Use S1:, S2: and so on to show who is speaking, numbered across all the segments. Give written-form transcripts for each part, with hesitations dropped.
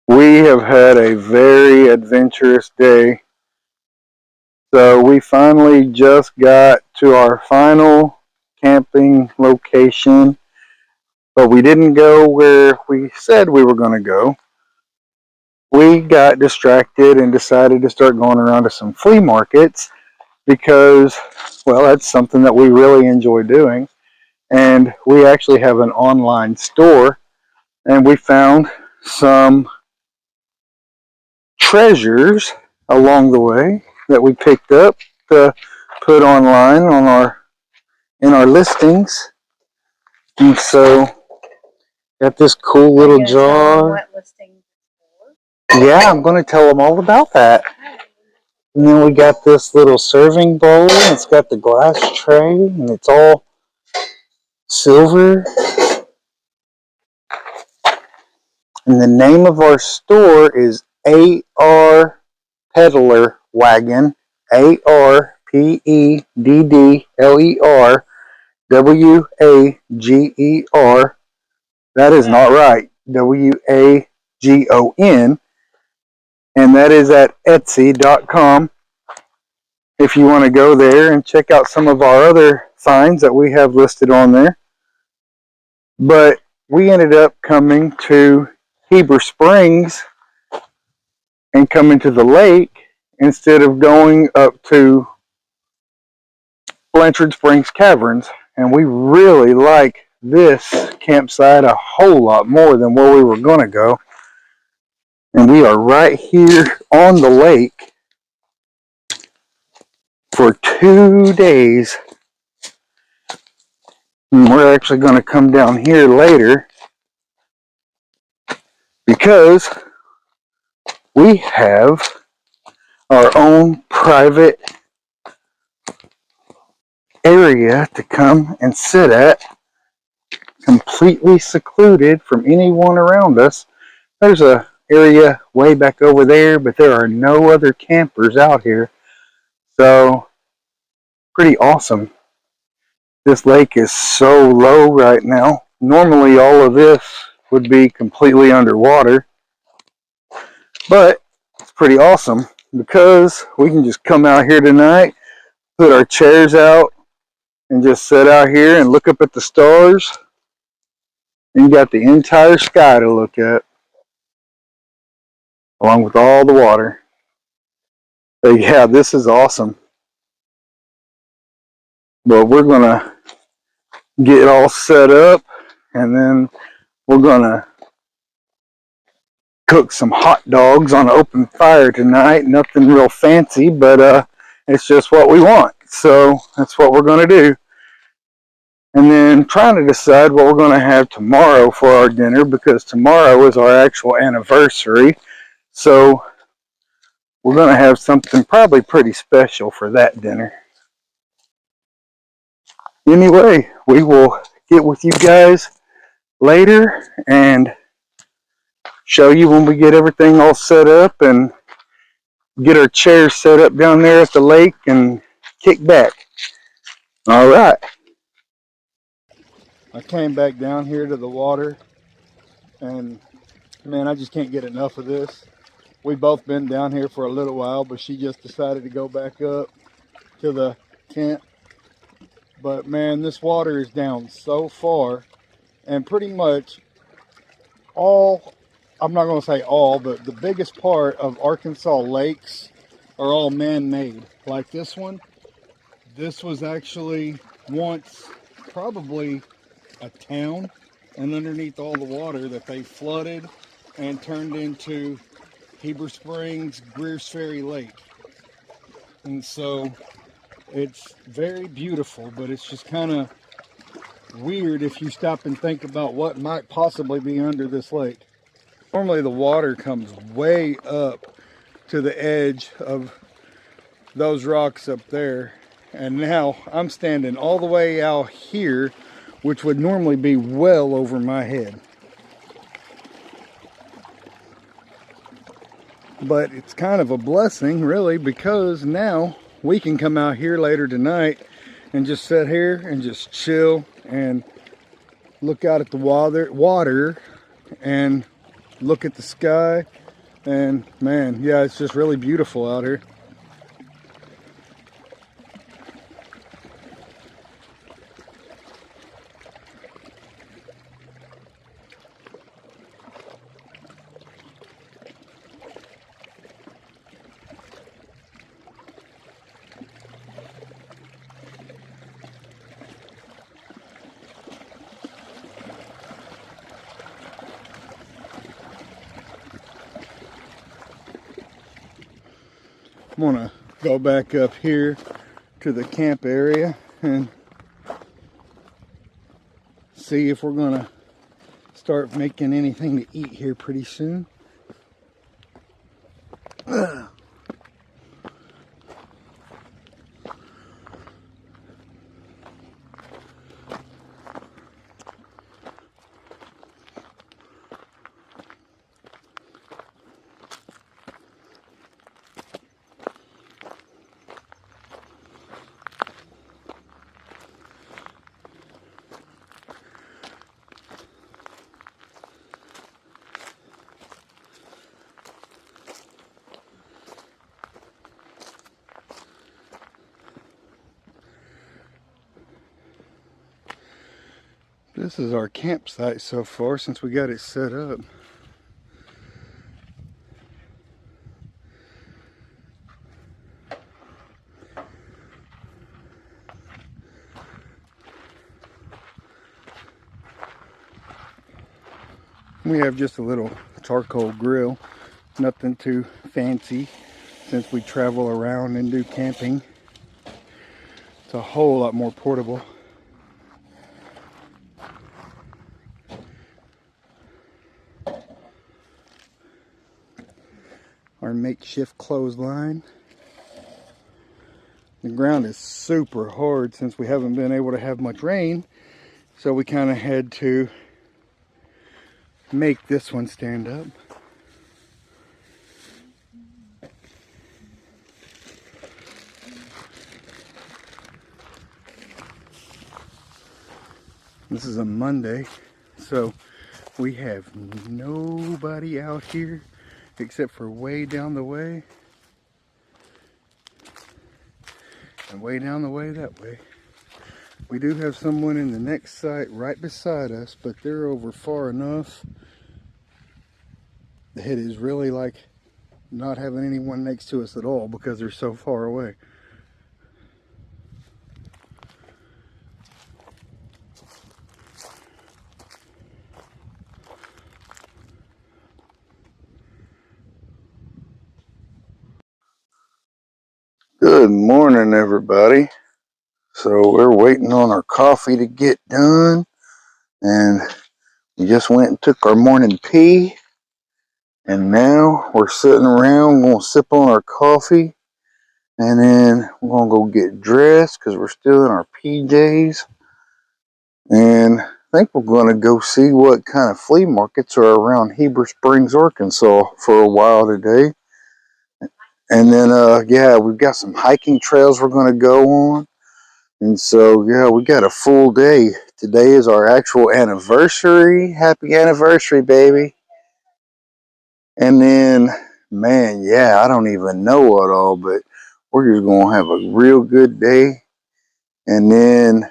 S1: We have had a very adventurous day. So we finally just got to our final camping location, but we didn't go where we said we were going to go. We got distracted and decided to start going around to some flea markets because, well, that's something that we really enjoy doing. And we actually have an online store, and we found some treasures along the way that we picked up to put online on in our listings. And so got this cool little jar.
S2: What listing?
S1: Yeah, I'm going to tell them all about that. And then we got this little serving bowl. It's got the glass tray, and it's all silver. And the name of our store is AR Peddler Wagon. ARPEDDLER WAGER. That is not right. WAGON. And that is at Etsy.com. If you want to go there and check out some of our other finds that we have listed on there. But we ended up coming to Heber Springs and coming to the lake instead of going up to Blanchard Springs Caverns. And we really like this campsite a whole lot more than where we were going to go. And we are right here on the lake for 2 days. And we're actually going to come down here later because we have our own private area to come and sit at, completely secluded from anyone around us. There's a area way back over there, but there are no other campers out here. So, pretty awesome. This lake is so low right now. Normally all of this would be completely underwater. But it's pretty awesome because we can just come out here tonight, put our chairs out, and just sit out here and look up at the stars. And you got the entire sky to look at, along with all the water. So yeah, this is awesome. But we're gonna get all set up, and then we're gonna cook some hot dogs on an open fire tonight. Nothing real fancy, but it's just what we want. So that's what we're gonna do. And then trying to decide what we're gonna have tomorrow for our dinner, because tomorrow is our actual anniversary. So we're gonna have something probably pretty special for that dinner. Anyway, we will get with you guys later and show you when we get everything all set up and get our chairs set up down there at the lake and kick back. All right. I came back down here to the water, and man, I just can't get enough of this. We've both been down here for a little while, but she just decided to go back up to the tent. But man, this water is down so far, and pretty much all, I'm not going to say all, but the biggest part of Arkansas lakes are all man-made. Like this one, this was actually once probably a town, and underneath all the water that they flooded and turned into Heber Springs Greers Ferry Lake. And so it's very beautiful, but it's just kind of weird if you stop and think about what might possibly be under this lake. Normally the water comes way up to the edge of those rocks up there, and now I'm standing all the way out here, which would normally be well over my head. But it's kind of a blessing, really, because now we can come out here later tonight and just sit here and just chill and look out at the water and look at the sky, and man, yeah, it's just really beautiful out here. I'm gonna go back up here to the camp area and see if we're gonna start making anything to eat here pretty soon. This is our campsite so far since we got it set up. We have just a little charcoal grill, nothing too fancy since we travel around and do camping. It's a whole lot more portable. Our makeshift clothesline. The ground is super hard since we haven't been able to have much rain, so we kind of had to make this one stand up. This is a Monday, so we have nobody out here except for way down the way and way down the way that way. We do have someone in the next site right beside us, but they're over far enough that it is really like not having anyone next to us at all because they're so far away. Good morning, everybody. So we're waiting on our coffee to get done, and we just went and took our morning pee, and now we're sitting around, gonna sip on our coffee, and then we're gonna go get dressed because we're still in our PJs, and I think we're gonna go see what kind of flea markets are around Heber Springs, Arkansas for a while today. And then yeah, we've got some hiking trails we're gonna go on. And so, yeah, we got a full day. Today is our actual anniversary. Happy anniversary, baby. And then, man, yeah, I don't even know what all, but we're just going to have a real good day. And then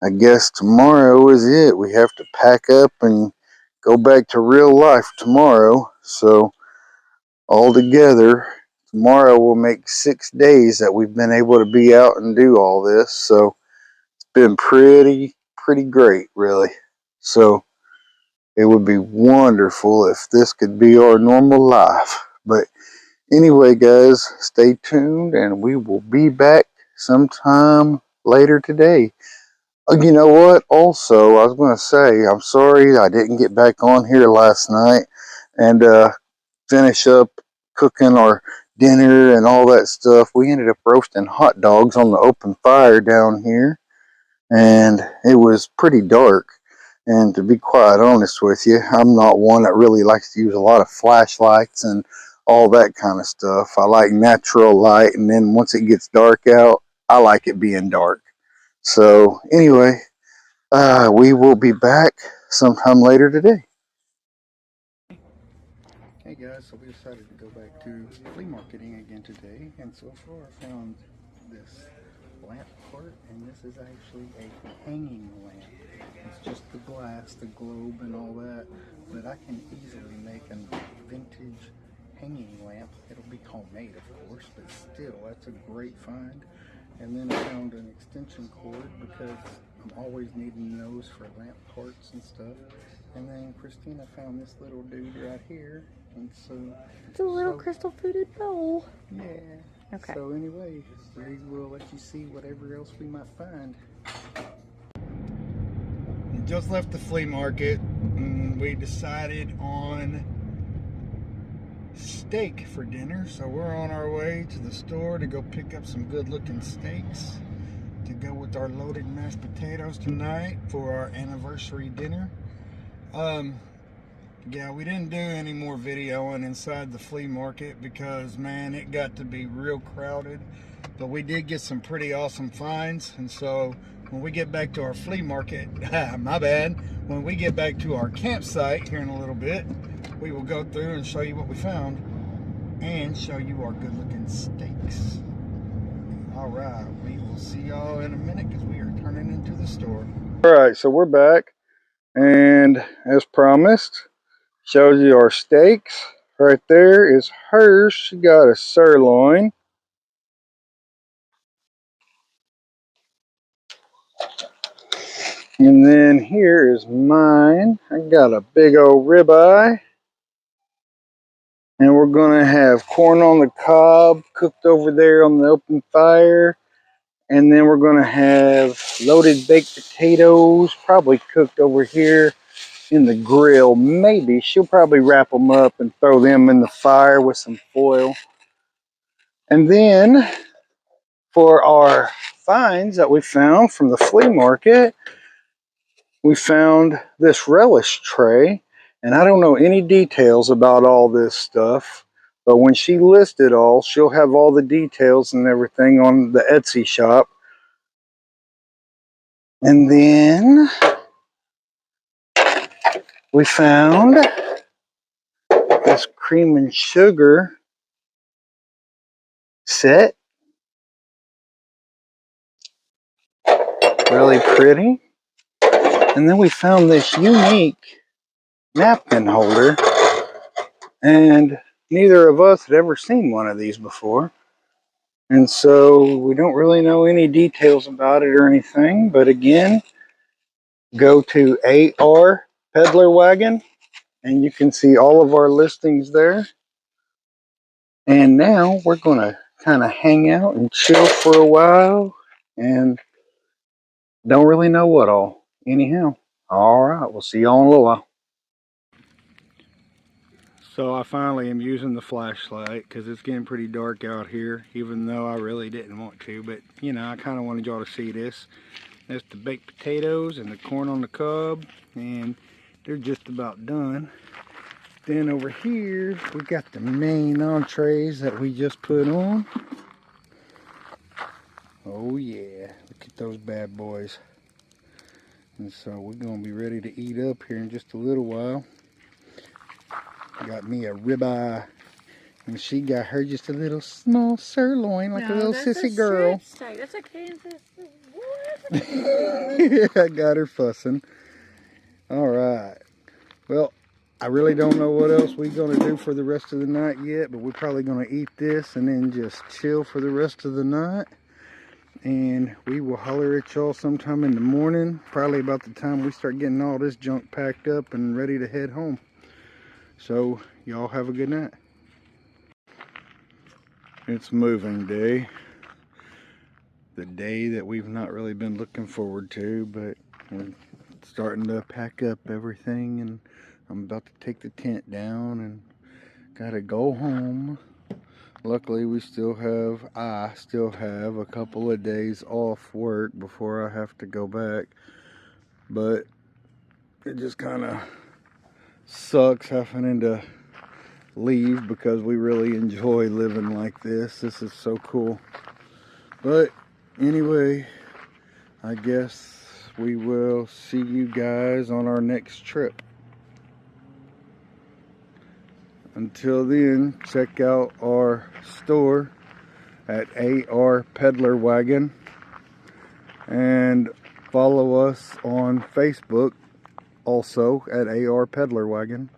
S1: I guess tomorrow is it. We have to pack up and go back to real life tomorrow. So, all together, tomorrow will make 6 days that we've been able to be out and do all this. So, been pretty great, really. So it would be wonderful if this could be our normal life. But anyway, guys, stay tuned and we will be back sometime later today. You know what? Also, I was going to say, I'm sorry I didn't get back on here last night and finish up cooking our dinner and all that stuff. We ended up roasting hot dogs on the open fire down here, and it was pretty dark. And to be quite honest with you, I'm not one that really likes to use a lot of flashlights and all that kind of stuff. I like natural light, and then once it gets dark out, I like it being dark. So anyway, we will be back sometime later today. Hey guys, so we decided to go back to flea marketing again today, and so far I found this lamp part, and this is actually a hanging lamp. It's just the glass, the globe and all that, but I can easily make a vintage hanging lamp. It'll be homemade of course, but still, that's a great find. And then I found an extension cord because I'm always needing those for lamp parts and stuff. And then Christina found this little dude right here. And so
S2: it's a little crystal footed bowl.
S1: Yeah.
S2: Okay.
S1: So anyway, we will let you see whatever else we might find. We just left the flea market and we decided on steak for dinner. So we're on our way to the store to go pick up some good looking steaks to go with our loaded mashed potatoes tonight for our anniversary dinner. Yeah, we didn't do any more videoing inside the flea market because, man, it got to be real crowded. But we did get some pretty awesome finds. And so when we get back to our flea market, my bad, when we get back to our campsite here in a little bit, we will go through and show you what we found and show you our good looking steaks. All right, we will see y'all in a minute because we are turning into the store. All right, so we're back. And as promised, shows you our steaks. Right there is hers. She got a sirloin. And then here is mine. I got a big old ribeye. And we're going to have corn on the cob cooked over there on the open fire. And then we're going to have loaded baked potatoes, probably cooked over here in the grill. Maybe she'll probably wrap them up and throw them in the fire with some foil. And then for our finds that we found from the flea market, we found this relish tray. And I don't know any details about all this stuff, but when she lists it all, she'll have all the details and everything on the Etsy shop. And then we found this cream and sugar set. Really pretty. And then we found this unique napkin holder. And neither of us had ever seen one of these before. And so we don't really know any details about it or anything. But again, go to AR Peddler Wagon and you can see all of our listings there. And now we're going to kind of hang out and chill for a while and don't really know what all. Anyhow, all right, we'll see y'all in a little while. So I finally am using the flashlight because it's getting pretty dark out here, even though I really didn't want to, but you know, I kind of wanted y'all to see this. That's the baked potatoes and the corn on the cob, and they're just about done. Then over here, we got the main entrees that we just put on. Oh yeah, look at those bad boys. And so we're gonna be ready to eat up here in just a little while. Got me a ribeye, and she got her just a little small sirloin, like a little sissy girl.
S2: That's a Kansas.
S1: Yeah, I got her fussing. All right. Well, I really don't know what else we're gonna do for the rest of the night yet, but we're probably gonna eat this and then just chill for the rest of the night. And we will holler at y'all sometime in the morning, probably about the time we start getting all this junk packed up and ready to head home. So y'all have a good night. It's moving day. The day that we've not really been looking forward to, but we're starting to pack up everything, and I'm about to take the tent down and gotta go home. Luckily I still have a couple of days off work before I have to go back, but it just kind of sucks having to leave because we really enjoy living like this. This is so cool. But anyway, I guess we will see you guys on our next trip. Until then, check out our store at AR Peddler Wagon and follow us on Facebook also at AR Peddler Wagon.